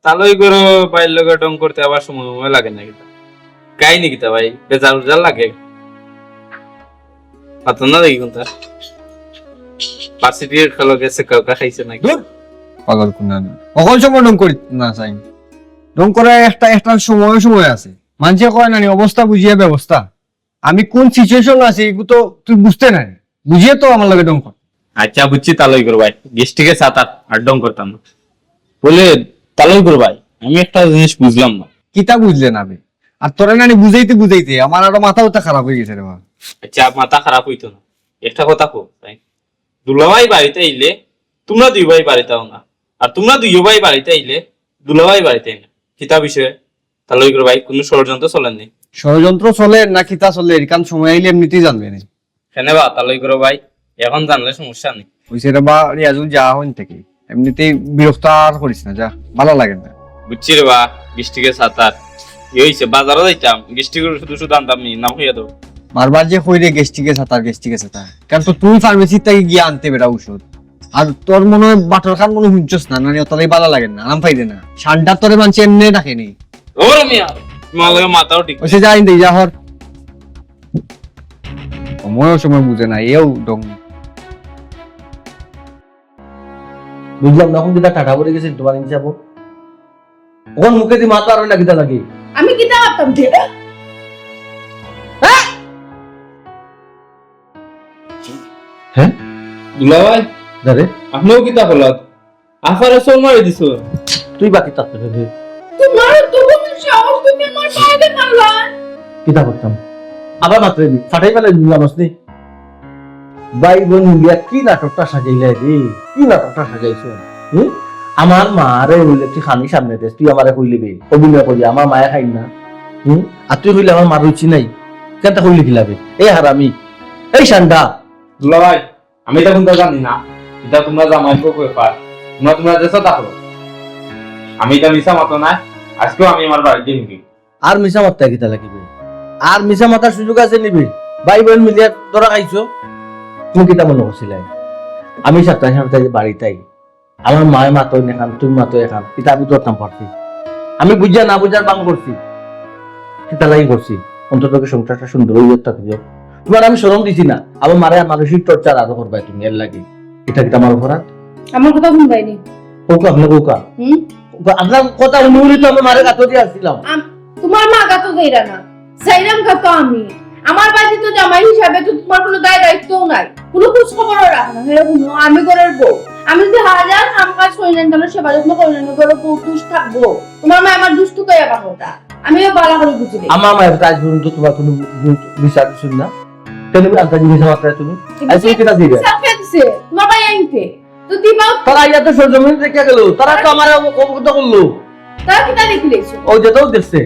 তালই করো ভাই লগে ডং করতে আবার সময় লাগে না কিতা কাই নি কিতা ভাই বেজার উজার লাগে পাতন না দেখি কোনটা ভার্সিটির খেলো গেছে কাউকা খাইছে নাকি পাগল কুনা অকল সময় দম করি না চাই দম করার একটা সময় আছে মানুষে কয় না অবস্থা বুঝিয়ে ব্যবস্থা আমি কোন সিচুয়েশন আছি এগুলো তো তুই বুঝতে নাই বুঝিয়ে তো আমার লাগে দম কর আচ্ছা বুঝছি তালই করো ভাই গেস্টিকে সাতার আর ডং করতাম না বলে তালই করো ভাই আমি একটা জিনিস বুঝলাম না কিতা বুঝলে না বে আর তোরা নানি বুঝাইতে আমার আরো মাথা উঠা খারাপ হয়ে গেছে রে মা আচ্ছা মাথা খারাপ হইতো না একটা কথা কো তাই দুলাভাই বাড়িতে আইলে তোমরা দুই ভাই বাড়িতে আও না আর তোমরা দুই ভাই বাড়িতে আইলে দুলাভাই বাড়িতে আই না কিতা বিষয়ে তাহলে করে ভাই কোনো ষড়যন্ত্র চলেন নি ষড়যন্ত্র চলে না কিতা চলে এরকান সময় আইলে এমনিতেই জানবে না কেন বা তাহলে করে ভাই এখন জানলে সমস্যা নেই ওইসে রে বা রিয়াজুল যা হইন থেকে এমনিতেই বিরক্ত আর করিস না যা ভালো লাগে না বুঝছি রে বা গিস্টিকে সাতার এই হইছে বাজারও যাইতাম গিস্টিকে শুধু শুধু আনতাম নি নাম হইয়া দাও বারবার যে কইরে গেস্টিকে সাতার কারণ তো তুই ফার্মেসি থেকে গিয়ে আনতে বেড়া ঔষধ আর তোর মনে হয় বাটার খান মনে হুঁচস না নানি অতটাই ভালো লাগে না আরাম পাইলে না ঠান্ডা তোরে মানছে এমনি ডাকেনি ওর মিয়া তোমার লাগে মাথাও ঠিক ওসে যাই দেই যা হর সময় বুঝে না এও ডং বুঝলাম না এখন যেটা টাটা পড়ে গেছে তোমার ইচ্ছা যাবো ওখান মুখে দিয়ে মাথা আরো লাগিতে লাগে আমি কিতা করতাম যেটা দুলাভাই দারে আপনিও কিতা বলত আফারে সোল মারি দিছো তুই বাকি থাকতে দে তোমার তো কোনো সাহস তুমি আমার পায়ে মারলা কিতা করতাম আবার মাত্র দি ফাটাই ফেলে জানোস নি ভাই বোন মিলিয়া কি নাটকটা সাজাইলে রে কি নাটকটা সাজাইছো আমার মারে হইলে তুই খানি সামনে দেশ তুই আমারে কইলিবি অভিনয় করি আমার মায়া খাই না আর তুই কইলে আমার মার রুচি নাই কেনটা কইলি খিলাবে এই হারামি এই সান্ডা দুলাভাই আমি তখন তো জানি না এটা তোমরা জামাই বউ ব্যাপার, তোমরা দেশে থাকো। আমি এটা মিশা মতো না, আজকেও আমি আমার বাড়িতে নিবি। আর মিশা মাত্রা কিতা লাগিবে? আর মিশা মাতার সুযোগ আছে নিবি? ভাই বোন মিলিয়া তোরা খাইছো, তুমি কিতা মনে করছিলে? আমি সপ্তাহে সপ্তাহে বাড়িতেই আমার মায়ের মাতো এখান, তুমি মাতো এখান, কিতা আমি ধরতাম পারছি? আমি বুঝা না বুঝার বাং করছি, কিতা লাগি করছি? অন্তত সংসারটা সুন্দর হয়ে থাকবে। তোমার আমি শরম দিছি না, আমার মারে মানসিক টর্চার আরো করবাই তুমি এর লাগে। এটা কিতা আমার অপরাধ? আমার কথা শুনবাইনি। কৌকা আপনি কৌকা হুম? আপনার কথা অনুমতি তো আমি মারে গাতো দিয়ে আসছিলাম। তোমার মা গাতো যাইরা না, যাইরাম গাতো আমি। আমার বাড়িতে তো জামাই হিসাবে তো তোমার কোনো দায় দায়িত্বও নাই, কোনো খোঁজ খবরও রাখো না। আমি ঘরের বউ, আমি যদি হাজার কাম কাজ করিলেন তাহলে সেবা যত্ন করিলেন, ঘরের বউ দুষ থাকবো। তোমার মা আমার দুষ্টু কইয়া কথা, আমিও বালা করে বুঝিলি। আমার মায়ের কাজ পর্যন্ত তোমার কোনো বিচার শুন না, কেন আনতে জিনিস মাত্রায় তুমি আজকে কিটা দিবে? তোমার ভাই আনতে তো দিবাও, তারা ইয়া তো সরজমিন দেখে গেল, তারা তো আমার অবগত করলো। তারা কিটা দেখিলেছো? ও যেটাও দেখছে।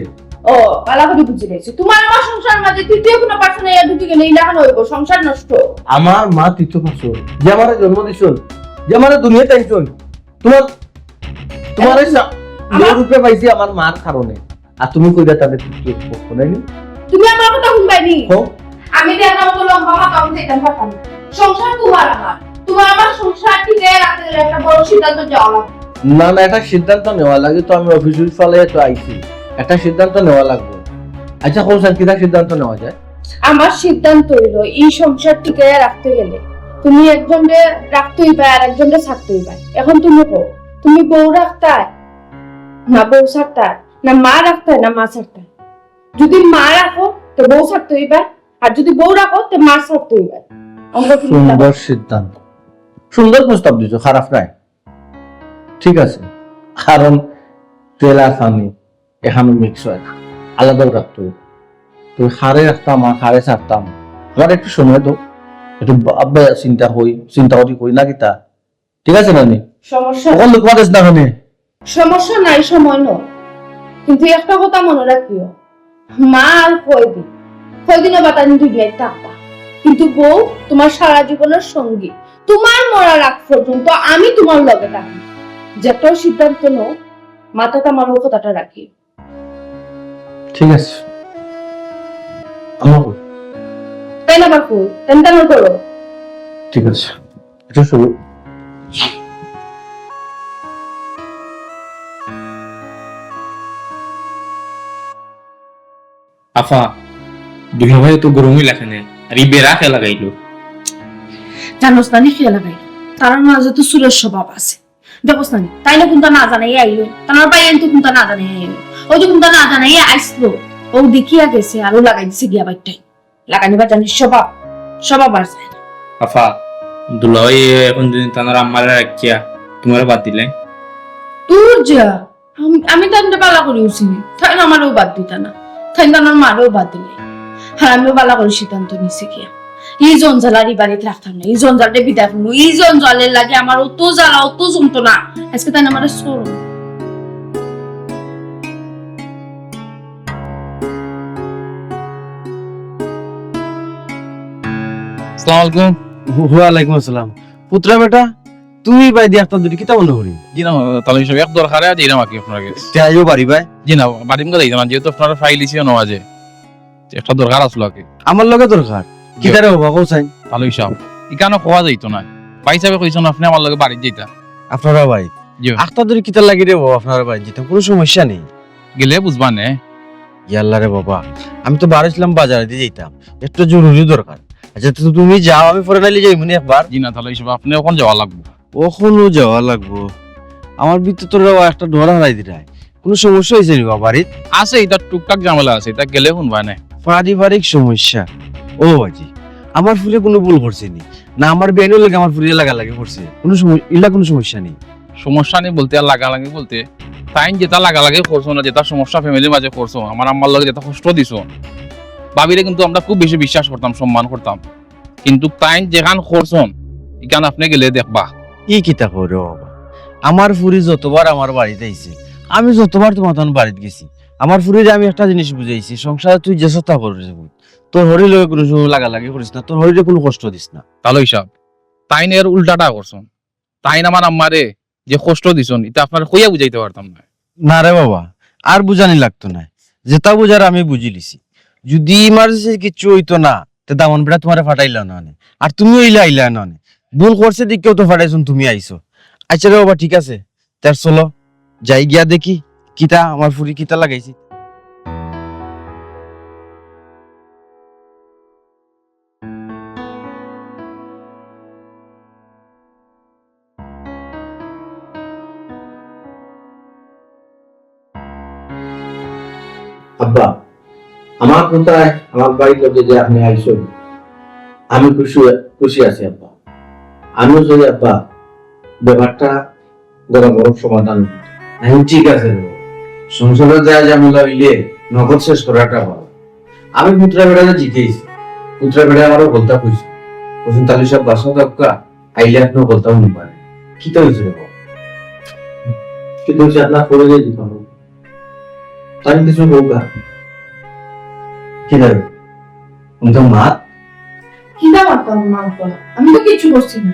ও বালা করে বুঝিলেছো। তোমার আমার সংসার মাঝে তৃতীয় কোনো পার্সন এর ঢুকে গেলে ইলাহান হইব, সংসার নষ্ট। আমার মা তৃতীয় পার্সন, যে আমার জন্ম দিছন, যে আমার দুনিয়া টাইমছন, তোমার তোমার রূপে পাইছি আমার মার কারণে, আর তুমি কইরা তাদের তৃতীয় পক্ষ নাই। তুমি আমার কথা শুনবাইনি? হো আমি দেখা মতো লম্বা মাথা উঠে যেতাম পারতাম না। সংসার তোমার আমার, তোমার আমার সংসার ঠিক রাখতে গেলে একটা বড় সিদ্ধান্ত যাওয়া লাগবে। না না, একটা সিদ্ধান্ত নেওয়া লাগে তো। আমি অফিসের ফলে তো আইছি, একটা সিদ্ধান্ত নেওয়া লাগবে। আচ্ছা কোন কিটা সিদ্ধান্ত নেওয়া যায়? আমার সিদ্ধান্ত হইলো এই সংসার টিকে রাখতে গেলে তুমি একজনকে রাখতেই পাই আর একজনকে ছাড়তেই পাই। এখন তুমি কো, তুমি বউ রাখতাই না বউ ছাড়তাই, না মা রাখতাই না মা ছাড়তাই? যদি মা রাখো তো বউ ছাড়তেই পাই, আর যদি বউ রাখো তো মা ছাড়তেই পাই। সুন্দর সিদ্ধান্ত, সুন্দর প্রস্তাব দিছো, খারাপ নাই। ঠিক আছে, কারণ তেল আর পানি এখানে মিক্স হয় না, আলাদাও রাখতে হবে। তুমি হারে রাখতাম আর হারে ছাড়তাম, আমার একটু সময় তো একটু চিন্তা করি কই না কিতা। ঠিক আছে না? সমস্যা কখন লোক মাদেশ না খানে সমস্যা নাই, সময় নয়। কিন্তু একটা কথা মনে রাখিও, মা আর কয়দিনও বা তাদের দুনিয়ায় থাকবা, কিন্তু বউ তোমার সারা জীবনের সঙ্গী। তোমার মরার আগ পর্যন্ত আমি তোমার লগে থাকি। যেটাও সিদ্ধান্ত নাও, মাথাতে আমার ও কথাটা রাখি। ঠিক আছে আমার তাই না বাপু? টেনশন করো। ঠিক আছে, এটা শুরু। আফা দুই ভাই তো গরমই লাগে না, আর এই বেড়া খেলা লাগাইলো। জানোস না নি খেয়ে লাগাই, তার মাঝে তো সুরের স্বভাব আছে। দেখোস না নি, তাই না কোনটা না জানাই আইলো, তার পাই আনতো কোনটা না জানাই আইলো। ও যে কোনটা না জানাই আইসলো, ও দেখিয়া গেছে আর ও লাগাই দিছে গিয়া বাইটাই লাগানি বা জানিস স্বভাব আর যায় না। আফা দুলাই এখন যদি তানার আম্মারে রাখিয়া তোমার বাদ দিলে তোর যা, আমি তো একটা পালা করে উচিনি, তাই না আমারও বাদ দিতা না, তাই না আমার মারও বাদ দিলে। হ্যাঁ আমিও পালা করে সিদ্ধান্ত নিছি গিয়া এই জঞ্জাল আর এই বাড়িতে রাখতাম না, এই জঞ্জালটা বিদায় করবো। এই জঞ্জালের লাগে আমার অত জ্বালা অত যন্ত্রণা, আজকে তাই না আমার সরম। আসসালামু আলাইকুম। ওয়ালাইকুম আসসালাম। পুত্রা বেটা তুমি বাই দিয়া একটা দুটি কিতা মনে করি? জি না তাহলে হিসাব এক দরকারে আজ এরাম আকি আপনার কাছে। তাইও বাড়ি ভাই জি না বাড়ি মধ্যে যাইতাম যেহেতু আপনার ফাইল ইসিও নেওয়া যায়, একটা দরকার আসলো আগে। আমার লগে দরকার কিতারে হবা কোসাই ভালো হিসাব ইকানো খোয়া যাইতো না, ভাই হিসাবে কইছেন আপনি আমার লগে বাড়ি যাইতা। আপনারা ভাই জি একটা দুটি কিতা লাগি রে বাবা, আপনারা ভাই যেটা কোনো সমস্যা নেই। গেলে বুঝবা নে। ইয়াল্লা রে বাবা, আমি তো বাড়িছিলাম বাজারে দিয়ে যাইতাম, একটু জরুরি দরকার। আচ্ছা তো তুমি যাও, আমি পরে নাইলে যাই মনে একবার। জি না তাহলে হিসাব আপনি ওখানে যাওয়া লাগবে। ওখানেও যাওয়া লাগবো, আমার ভিতরে একটা ডর হারাই দিলাই। কোনো সমস্যা হয়েছে নি বাবা বাড়ির? আছে এটা টুকটাক ঝামেলা আছে, এটা গেলে শুনবা নে। পারিবারিক সমস্যা? ও বাজি আমার ফুলে কোনো ভুল করছে নি না, আমার বেআইনের লাগে আমার ফুলে লাগালাগি করছে, কোনো কোনো সমস্যা নেই। সমস্যা নেই বলতে আর লাগালাগি বলতে তাই যেটা লাগালাগি করছো না, যেটা সমস্যা ফ্যামিলির মাঝে করছো, আমার আম্মার লগে যেটা কষ্ট দিছো ভাবিরে কিন্তু আমরা খুব বেশি বিশ্বাস করতাম, সম্মান করতাম, কিন্তু তাই যেখান করছো এখানে আপনি গেলে দেখবা। ই কিতা করে বাবা, আমার ফুরি যতবার আমার বাড়িতে আইছে, আমি যতবার তোমার তখন বাড়িতে গেছি, আমার ফুরিরে আমি একটা জিনিস বুঝাইছি, সংসারে তুই যে সত্তা করিস তোর হরির লগে কোনো সময় লাগালাগি করিস না, তোর হরিরে কোনো কষ্ট দিস না। তাহলে হিসাব তাই এর উল্টাটা করছো, তাই না আমার আম্মারে যে কষ্ট দিছন এটা আপনার কইয়া বুঝাইতে পারতাম না। না রে বাবা, আর বুঝানি লাগতো না, যেটা বুঝার আমি বুঝি লিছি। যদি ইমার্জেন্সি কিছু হইতো না তে দামন বেড়া তোমারে ফাটাইলা না নে, আর তুমিও আইলা না নে। ভুল করছে দিকেও তো ফাটাইছুন, তুমি আইছো। আচ্ছা রে বাবা, ঠিক আছে, তার চলো যাই গিয়া দেখি কিতা আমার ফুরি কিতা লাগাইছি। আব্বা, আমার কোথায় আমার বাড়ির লোকে যে আপনি আইসো, আমি খুশি আছি আব্বা। আমিও যদি আব্বা ব্যাপারটা গরম গরম সমাধান। ঠিক আছে, সংসারে যা ঝামেলা হইলে নগদ শেষ করাটা ভালো। আমি পুত্রা বেড়াতে জিতেইছি, পুত্রা বেড়া আমারও বলতা কইছি, বসুন তাহলে সব বাসা দক্কা আইলে আপনিও বলতাম নি পারে কি তো হয়েছে রে বাবা, কিন্তু হচ্ছে আপনার করে দিয়ে দিতে হবে। তাই কিছু বলবা কি যাবে তো মা, কিনা মারতাম না আব্বা, আমি তো কিছু করছি না।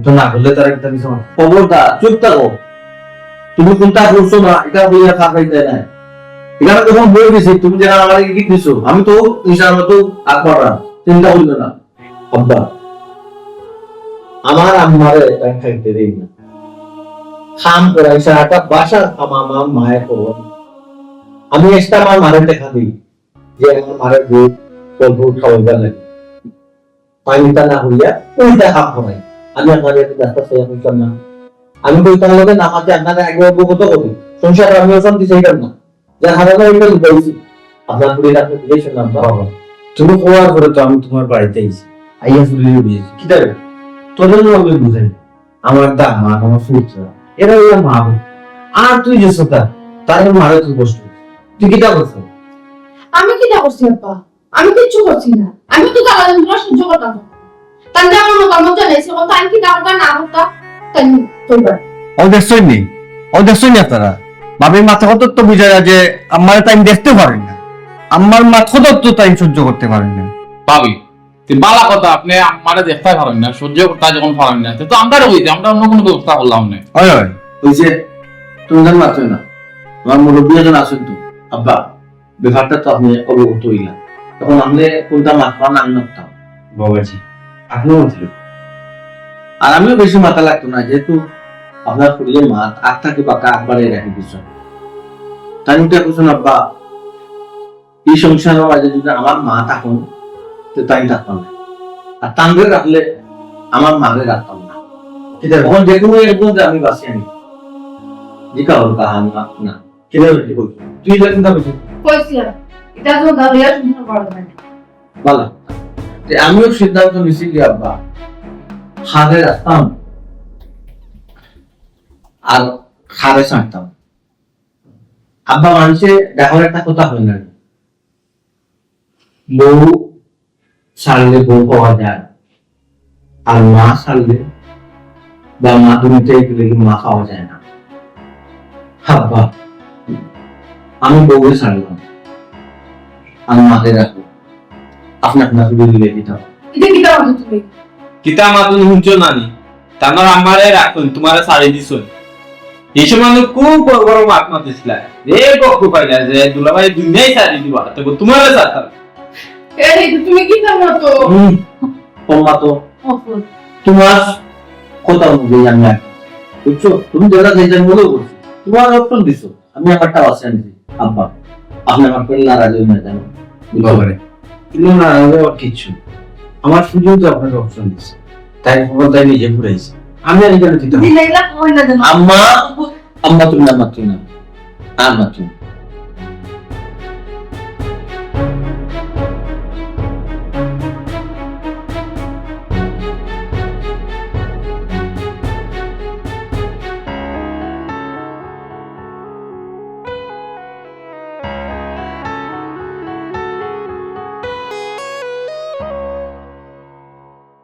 তো না করলে তার একটা কিছু খবরদার চুপ থাকো। তুমি কোনটা করছো না এটা বইয়া থাকাই যায় না। এখানে যখন বই দিছি তুমি যেন আমার কি দিছো, আমি তো ইনশার মতো আকবরা চিন্তা করবে না। আব্বা, আমার আম্মারে এটা খাইতে দেই না, খাম করাই সারাটা বাসা আমার মায়ের খবর। আমি একটা আমার মারের দেখা দিই যে আমার মারের দুধ গল্প খাওয়াইবার লাগে, পানিটা না হইয়া ওইটা খাম খাওয়াই। আমি আপনার রাস্তা সেয়া করতাম না, আমি বলতাম লোকে নামাজে আপনারা একবার অবগত করি, সংসার আমি অশান্তি চাইতাম না, যা হারানো ওইটা লুকাইছি। আপনার পুরীর আপনি বুঝে শুনলাম বাবা, তুমি হওয়ার পরে তো আমি তোমার বাড়িতে আইছি, আইয়া ফুলিয়ে বুঝেছি কি দেবে তোর জন্য আমি বুঝাই। আমার দা মা, আমার ফুটরা এরা ওই মা, আর তুই যে সোতা তার মারে তুই কষ্ট, তুই কিটা করছো? আমি কিনা করছি আব্বা? আমি কিচ্ছু করছি না, আমি তো তারা সহ্য করতাম না। তাই আমার মতামত জানাইছে, কথা আমি কিনা করতা না করতা তাই তোরবার ও দেখছই নি, ও দেখছই না তারা বাবির মাথা কত তো বুঝা যায় যে আমার টাইম দেখতে পারেন না, আমার মাথা কত তো টাইম সহ্য করতে পারেন না। পাবি বালা কথা, আপনি আমারে দেখতে পারেন না, সহ্য করতে যখন পারেন না তো আমরা হইতে আমরা অন্য কোনো ব্যবস্থা করলাম না। হয় হয় হইছে, তুমি জান মাত্র না আমার মুরব্বী একজন আছেন তো আব্বা, ব্যাপারটা তো আপনি অবগত হইলেন, তখন আপনি কোনটা মাথা না আমি মারতাম বাবাজি, আপনিও ছিল। আর আমিও বেশি মাথা লাগতো না, যেহেতু আপনার শরীরের মাত আটটাকে বাঁকা একবারে রাখি দিচ্ছেন। তাই উঠে বলছেন আব্বা, এই সংসারের মাঝে যদি আমার মা থাকুন তো তাই থাকতাম না, আর টানবে রাখলে আমার মাকে রাখতাম না। তখন যে কোনো একজন আমি বাঁচি আনি জিকা হল কাহানি না কেন তুই চিন্তা করছিস কইছিলাম এটা তো দাঁড়িয়ে শুনতে পারবে না। ভালো, আমিও সিদ্ধান্ত নিছি কি আব্বা খাদে রাখতাম আর খাদে ছাড়তাম। আব্বা মানুষে দেখার একটা কথা হয় না, বউ ছাড়লে বউ পাওয়া যায়, আর মা ছাড়লে বা মা দুনিতে গেলে মা পাওয়া যায় না। আব্বা, আমি বউকে ছাড়লাম, আমি মাকে রাখবো, আপনার শুধু দিলে দিতাম। এটা কিটা হতো তুমি? কিতা মাতুন হুঁচো নানি, তানোর আমারে রাখুন তোমারে ছাড়ি দিছুন। এই সময় খুব বড় বড় মাত মাতিছিলা, রে পক্ষ পাইলা যে দুলাভাই দুনিয়াই ছাড়ি দিবা, তো তোমারে ছাড়তাম। এই তুমি কিটা মতো তোমা তো তোমার কথা অনুযায়ী আমি আছি, বুঝছো? তুমি যেটা চাইছেন বলে বলছি, তোমার অপশন দিছো, আমি আমারটা আছে আনছি। আব্বা, আপনি আমার পেলে নারাজ হয়ে না জানো কিন্তু নারাজ হওয়ার কিচ্ছু, আমার সুযোগ তো আপনাকে অপশন দিচ্ছে, তাই খবর তাই নিজে ঘুরাইছে, আমি আর কেন দিতে দিলাইলা কই না জানো আম্মা, আম্মা তুমি না মাত্র না আর মাত্র